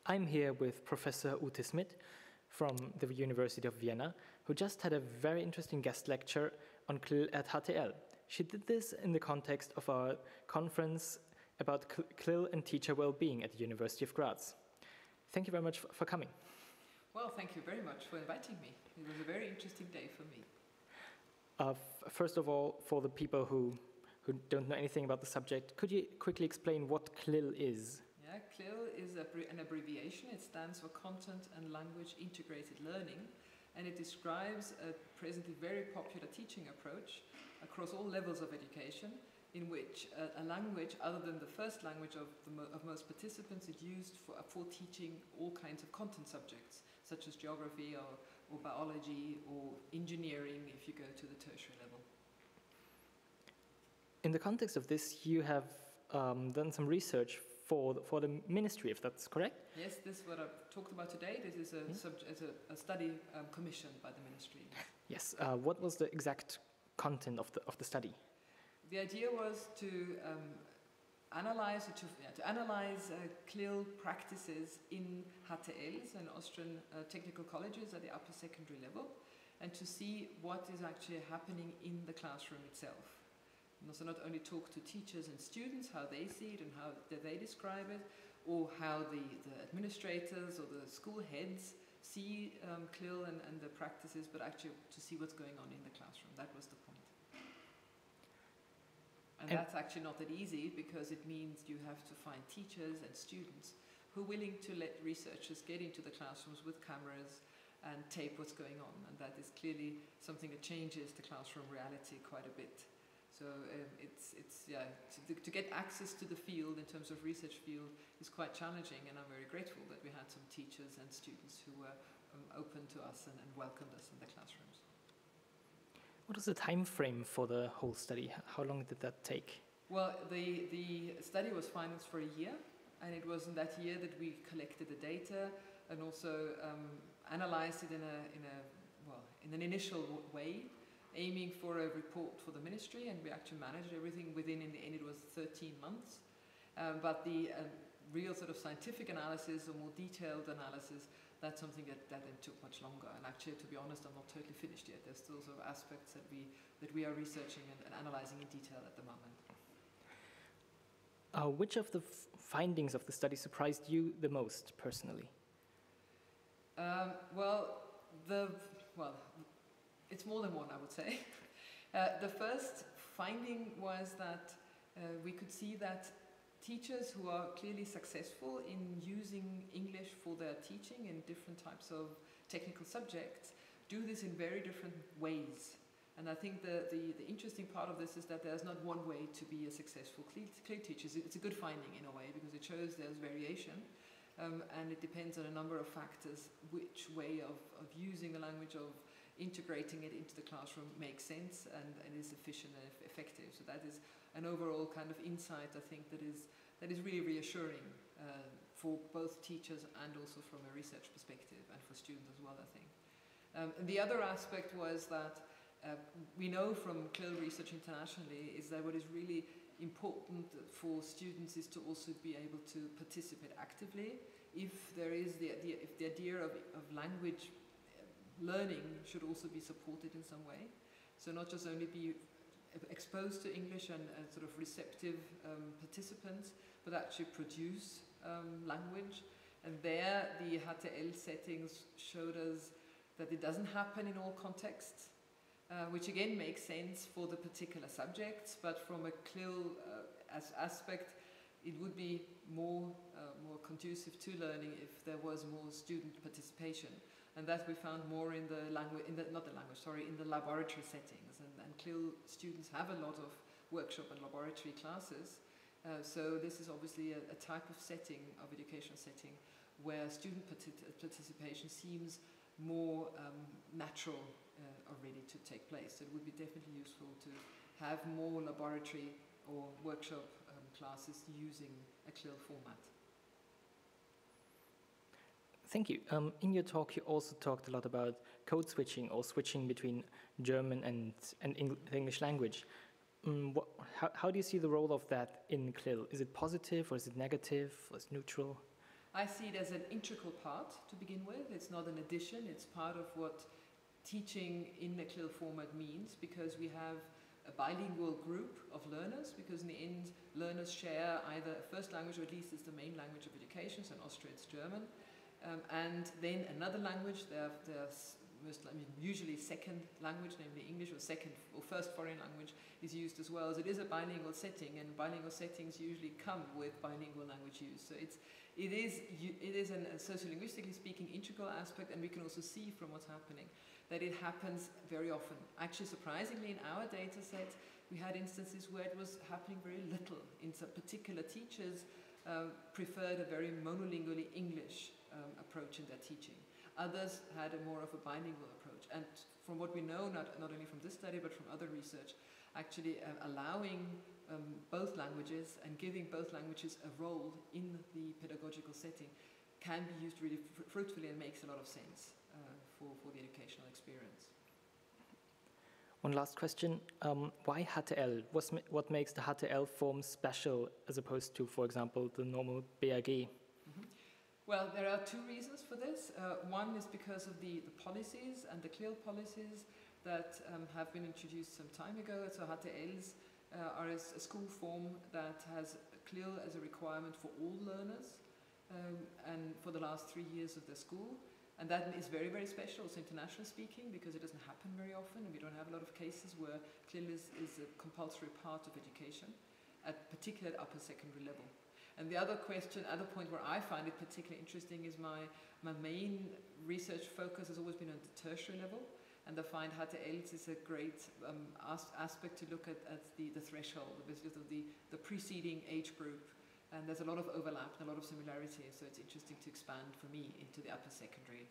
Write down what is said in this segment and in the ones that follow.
I'm here with Professor Ute Smit from the University of Vienna, who just had a very interesting guest lecture on CLIL at HTL. She did this in the context of our conference about CLIL and teacher well-being at the University of Graz. Thank you very much for coming. Well, thank you very much for inviting me. It was a very interesting day for me. First of all, for the people who don't know anything about the subject, could you quickly explain what CLIL is? Yeah, CLIL is an abbreviation. It stands for Content and Language Integrated Learning, and it describes a presently very popular teaching approach across all levels of education, in which a language other than the first language of most participants is used for teaching all kinds of content subjects, such as geography or biology or engineering if you go to the tertiary level. In the context of this, you have done some research for the ministry, if that's correct? Yes, this is what I've talked about today. This is a study commissioned by the ministry. Yes. What was the exact content of the study? The idea was to analyze CLIL practices in HTLs and Austrian technical colleges at the upper secondary level, and to see what is actually happening in the classroom itself. And also not only talk to teachers and students, how they see it and how they describe it, or how the administrators or the school heads see CLIL and the practices, but actually to see what's going on in the classroom. That was the point. And that's actually not that easy, because it means you have to find teachers and students who are willing to let researchers get into the classrooms with cameras and tape what's going on. And that is clearly something that changes the classroom reality quite a bit. So to get access to the field in terms of research field is quite challenging, and I'm very grateful that we had some teachers and students who were open to us and welcomed us in the classrooms. What was the time frame for the whole study? How long did that take? Well, the study was financed for a year, and it was in that year that we collected the data and also analyzed it in an initial way, aiming for a report for the ministry, and we actually managed everything within, in the end it was 13 months. But the real sort of scientific analysis or more detailed analysis, that's something that then took much longer. And actually, to be honest, I'm not totally finished yet. There's still sort of aspects that we are researching and analyzing in detail at the moment. Which of the findings of the study surprised you the most, personally? It's more than one, I would say. The first finding was that we could see that teachers who are clearly successful in using English for their teaching in different types of technical subjects do this in very different ways. And I think the interesting part of this is that there's not one way to be a successful CLIL teacher. It's a good finding in a way, because it shows there's variation. And it depends on a number of factors which way of using the language, of integrating it into the classroom makes sense and is efficient and effective. So that is an overall kind of insight, I think, that is really reassuring for both teachers and also from a research perspective, and for students as well, I think. And the other aspect was that we know from CLIL research internationally is that what is really important for students is to also be able to participate actively. If there is the idea of language learning should also be supported in some way. So not just only be exposed to English and sort of receptive participants, but actually produce language. And there the HTL settings showed us that it doesn't happen in all contexts, which again makes sense for the particular subjects, but from a CLIL aspect, it would be more conducive to learning if there was more student participation, and that we found more in the laboratory settings. And CLIL students have a lot of workshop and laboratory classes, so this is obviously a type of setting, of educational setting, where student participation seems more natural already to take place. So it would be definitely useful to have more laboratory or workshop classes using a CLIL format. Thank you. In your talk, you also talked a lot about code switching, or switching between German and the English language. How do you see the role of that in CLIL? Is it positive, or is it negative, or is it neutral? I see it as an integral part to begin with. It's not an addition, it's part of what teaching in a CLIL format means, because we have a bilingual group of learners, because in the end learners share either a first language, or at least it's the main language of education, so in Austria it's German, and then another language. There's usually second language, namely English, or second or first foreign language is used as well. So it is a bilingual setting, and bilingual settings usually come with bilingual language use. So it is a sociolinguistically speaking integral aspect, and we can also see from what's happening that it happens very often. Actually, surprisingly, in our data set, we had instances where it was happening very little. In some particular teachers preferred a very monolingually English approach in their teaching. Others had a more of a bilingual approach. And from what we know, not only from this study, but from other research, actually allowing both languages and giving both languages a role in the pedagogical setting can be used really fruitfully and makes a lot of sense for the educational experience. One last question. Why HTL? What makes the HTL form special as opposed to, for example, the normal BRG? Well, there are two reasons for this. One is because of the policies and the CLIL policies that have been introduced some time ago. So HTLs are a school form that has CLIL as a requirement for all learners and for the last 3 years of their school. And that is very, very special, also internationally speaking, because it doesn't happen very often, and we don't have a lot of cases where CLIL is a compulsory part of education, particularly at upper secondary level. And the other point where I find it particularly interesting is my main research focus has always been on the tertiary level, and I find HTLs is a great aspect to look at the threshold, the preceding age group. And there's a lot of overlap and a lot of similarity, so it's interesting to expand for me into the upper secondary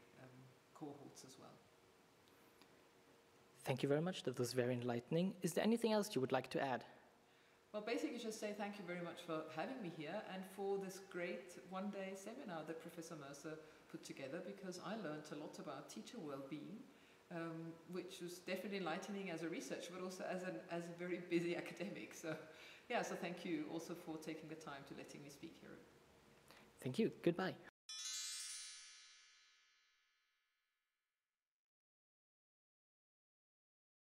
cohorts as well. Thank you very much. That was very enlightening. Is there anything else you would like to add? Well, basically just say thank you very much for having me here and for this great one-day seminar that Professor Mercer put together, because I learned a lot about teacher well-being, which was definitely enlightening as a researcher, but also as a very busy academic. So thank you also for taking the time to letting me speak here. Thank you. Goodbye.